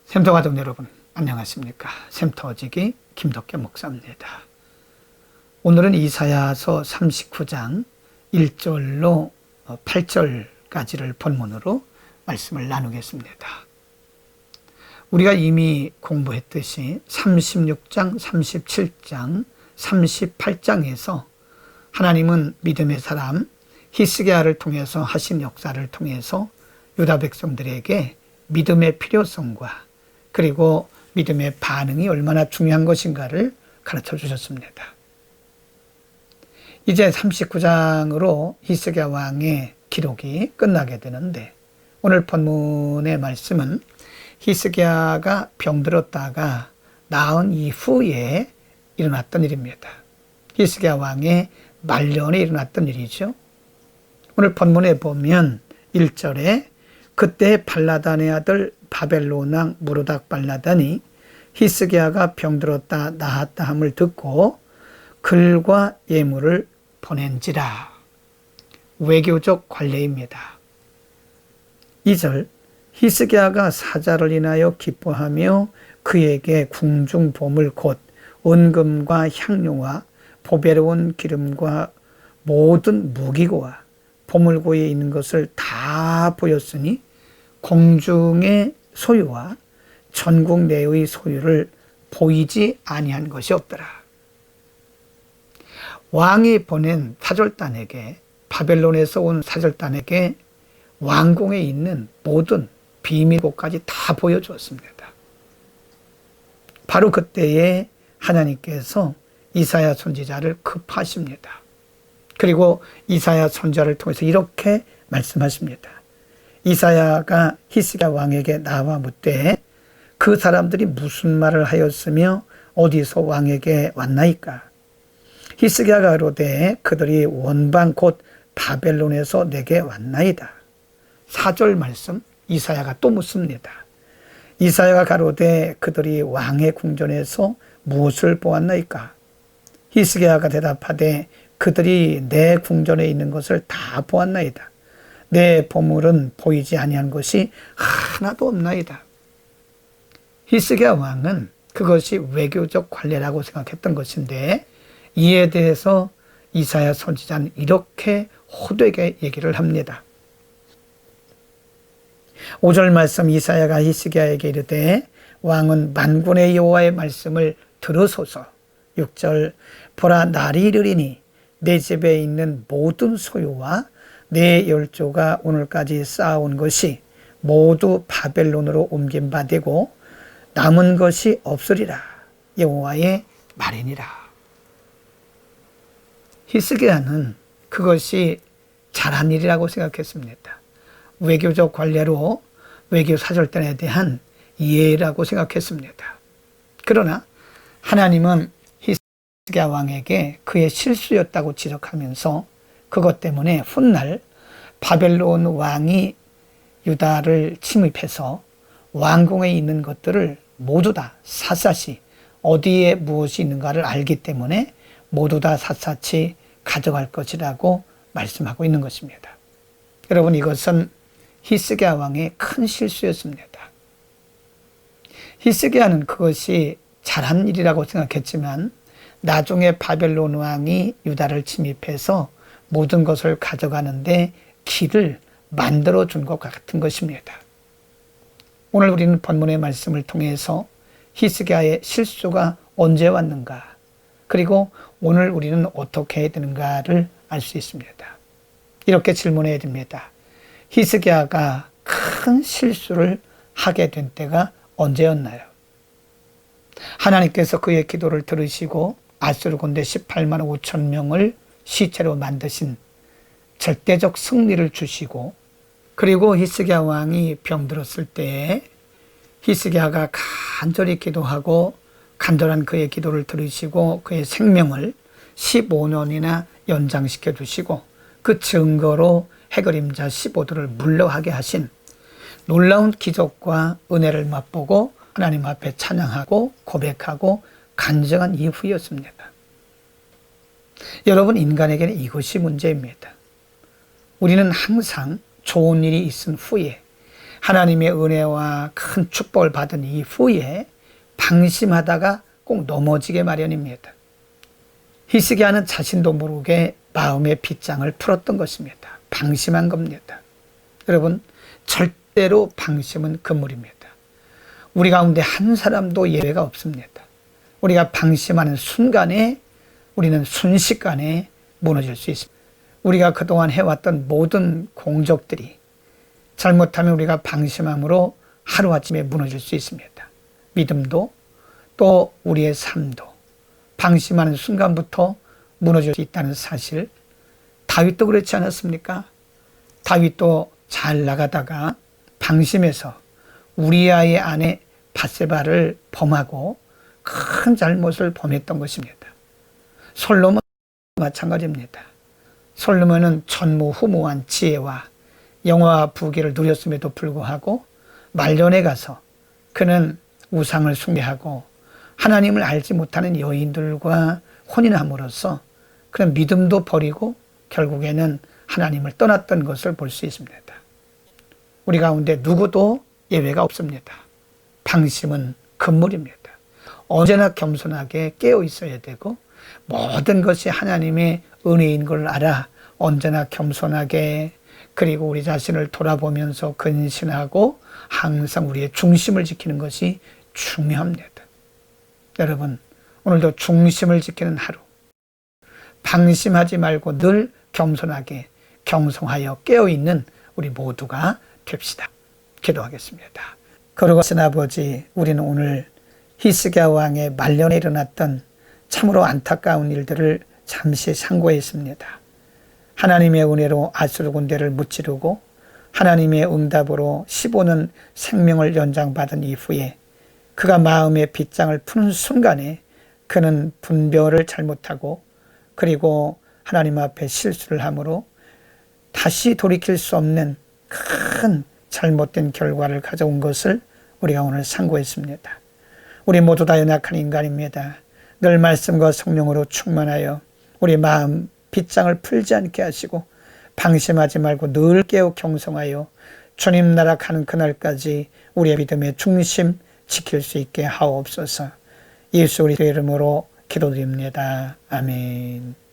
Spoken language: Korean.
샘터 가족 여러분, 안녕하십니까? 샘터지기 김덕계 목사입니다. 오늘은 이사야서 39장 1절로 8절까지를 본문으로 말씀을 나누겠습니다. 우리가 이미 공부했듯이 36장, 37장, 38장에서 하나님은 믿음의 사람 히스기야를 통해서 하신 역사를 통해서 유다 백성들에게 믿음의 필요성과 그리고 믿음의 반응이 얼마나 중요한 것인가를 가르쳐 주셨습니다. 이제 39장으로 히스기야 왕의 기록이 끝나게 되는데 오늘 본문의 말씀은 히스기야가 병들었다가 나은 이후에 일어났던 일입니다. 히스기야 왕의 말년에 일어났던 일이죠. 오늘 본문에 보면 1절에 그때 발라단의 아들 바벨론 왕 무로닥 발라단이 히스기야가 병들었다 나았다 함을 듣고 글과 예물을 보낸지라. 외교적 관례입니다. 2절 히스기야가 사자를 인하여 기뻐하며 그에게 궁중 보물 곧 은금과 향료와 보배로운 기름과 모든 무기고와 보물고에 있는 것을 다 보였으니 공중의 소유와 전국 내의 소유를 보이지 아니한 것이 없더라. 왕이 보낸 사절단에게, 바벨론에서 온 사절단에게 왕궁에 있는 모든 비밀곳까지 다 보여주었습니다. 바로 그때에 하나님께서 이사야 선지자를 급하십니다. 그리고 이사야 선지자를 통해서 이렇게 말씀하십니다. 이사야가 히스기야 왕에게 나와 묻되 그 사람들이 무슨 말을 하였으며 어디서 왕에게 왔나이까? 히스기야가 가로되 그들이 원방 곧 바벨론에서 내게 왔나이다. 4절 말씀 이사야가 또 묻습니다. 이사야가 가로되 그들이 왕의 궁전에서 무엇을 보았나이까? 히스기야가 대답하되 그들이 내 궁전에 있는 것을 다 보았나이다. 내 보물은 보이지 아니한 것이 하나도 없나이다. 히스기야 왕은 그것이 외교적 관례라고 생각했던 것인데 이에 대해서 이사야 선지자는 이렇게 호되게 얘기를 합니다. 5절 말씀 이사야가 히스기야에게 이르되 왕은 만군의 여호와의 말씀을 들으소서. 6절 보라 날이 이르리니 내 집에 있는 모든 소유와 내 열조가 오늘까지 쌓아온 것이 모두 바벨론으로 옮긴 바 되고 남은 것이 없으리라. 여호와의 말이니라. 히스기야는 그것이 잘한 일이라고 생각했습니다. 외교적 관례로 외교 사절단에 대한 이해라고 생각했습니다. 그러나 하나님은 히스기야 왕에게 그의 실수였다고 지적하면서 그것 때문에 훗날 바벨론 왕이 유다를 침입해서 왕궁에 있는 것들을 모두 다 샅샅이 어디에 무엇이 있는가를 알기 때문에 모두 다 샅샅이 가져갈 것이라고 말씀하고 있는 것입니다. 여러분 이것은 히스기야 왕의 큰 실수였습니다. 히스기야는 그것이 잘한 일이라고 생각했지만 나중에 바벨론 왕이 유다를 침입해서 모든 것을 가져가는데 길을 만들어 준 것 같은 것입니다. 오늘 우리는 본문의 말씀을 통해서 히스기야의 실수가 언제 왔는가 그리고 오늘 우리는 어떻게 해야 되는가를 알 수 있습니다. 이렇게 질문해야 됩니다. 히스기야가 큰 실수를 하게 된 때가 언제였나요? 하나님께서 그의 기도를 들으시고 아수르 군대 18만 5천 명을 시체로 만드신 절대적 승리를 주시고 그리고 히스기야 왕이 병들었을 때에 히스기야가 간절히 기도하고 간절한 그의 기도를 들으시고 그의 생명을 15년이나 연장시켜 주시고 그 증거로 해그림자 15도를 물러가게 하신 놀라운 기적과 은혜를 맛보고 하나님 앞에 찬양하고 고백하고 간증한 이후였습니다. 여러분 인간에게는 이것이 문제입니다. 우리는 항상 좋은 일이 있은 후에 하나님의 은혜와 큰 축복을 받은 이후에 방심하다가 꼭 넘어지게 마련입니다. 히스기야는 자신도 모르게 마음의 빗장을 풀었던 것입니다. 방심한 겁니다. 여러분, 절대로 방심은 금물입니다. 우리 가운데 한 사람도 예외가 없습니다. 우리가 방심하는 순간에 우리는 순식간에 무너질 수 있습니다. 우리가 그동안 해왔던 모든 공적들이 잘못하면 우리가 방심함으로 하루아침에 무너질 수 있습니다. 믿음도 또 우리의 삶도 방심하는 순간부터 무너질 수 있다는 사실, 다윗도 그렇지 않았습니까? 다윗도 잘 나가다가 방심해서 우리아의 아내 밧세바를 범하고 큰 잘못을 범했던 것입니다. 솔로몬 마찬가지입니다. 솔로몬은 전무후무한 지혜와 영화와 부귀를 누렸음에도 불구하고 말년에 가서 그는 우상을 숭배하고 하나님을 알지 못하는 여인들과 혼인함으로써 그런 믿음도 버리고 결국에는 하나님을 떠났던 것을 볼 수 있습니다. 우리 가운데 누구도 예외가 없습니다. 방심은 금물입니다. 언제나 겸손하게 깨어 있어야 되고 모든 것이 하나님의 은혜인 걸 알아 언제나 겸손하게, 그리고 우리 자신을 돌아보면서 근신하고 항상 우리의 중심을 지키는 것이 중요합니다. 여러분, 오늘도 중심을 지키는 하루, 방심하지 말고 늘 겸손하게 경성하여 깨어있는 우리 모두가 됩시다. 기도하겠습니다. 거룩하신 아버지, 우리는 오늘 히스기야 왕의 말년에 일어났던 참으로 안타까운 일들을 잠시 상고했습니다. 하나님의 은혜로 아수르 군대를 무찌르고 하나님의 응답으로 15년 생명을 연장받은 이후에 그가 마음의 빗장을 푸는 순간에 그는 분별을 잘못하고 그리고 하나님 앞에 실수를 함으로 다시 돌이킬 수 없는 큰 잘못된 결과를 가져온 것을 우리가 오늘 상고했습니다. 우리 모두 다 연약한 인간입니다. 늘 말씀과 성령으로 충만하여 우리 마음 빗장을 풀지 않게 하시고 방심하지 말고 늘 깨어 경성하여 주님 나라 가는 그날까지 우리의 믿음의 중심 지킬 수 있게 하옵소서. 예수 우리의 이름으로 기도드립니다. 아멘.